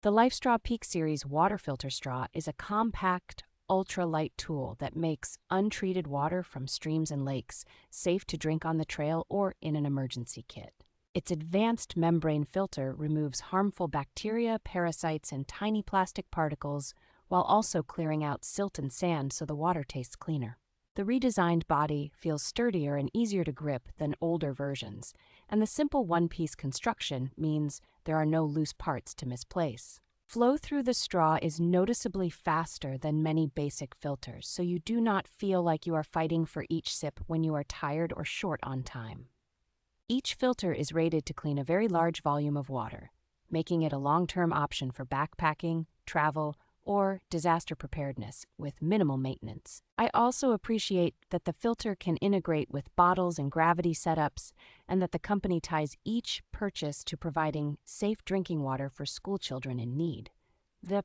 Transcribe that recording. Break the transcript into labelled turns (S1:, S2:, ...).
S1: The LifeStraw Peak Series water filter straw is a compact, ultra-light tool that makes untreated water from streams and lakes safe to drink on the trail or in an emergency kit. Its advanced membrane filter removes harmful bacteria, parasites, and tiny plastic particles while also clearing out silt and sand so the water tastes cleaner. The redesigned body feels sturdier and easier to grip than older versions, and the simple one-piece construction means there are no loose parts to misplace. Flow through the straw is noticeably faster than many basic filters, so you do not feel like you are fighting for each sip when you are tired or short on time. Each filter is rated to clean a very large volume of water, making it a long-term option for backpacking, travel, or disaster preparedness with minimal maintenance. I also appreciate that the filter can integrate with bottles and gravity setups, and that the company ties each purchase to providing safe drinking water for school children in need. The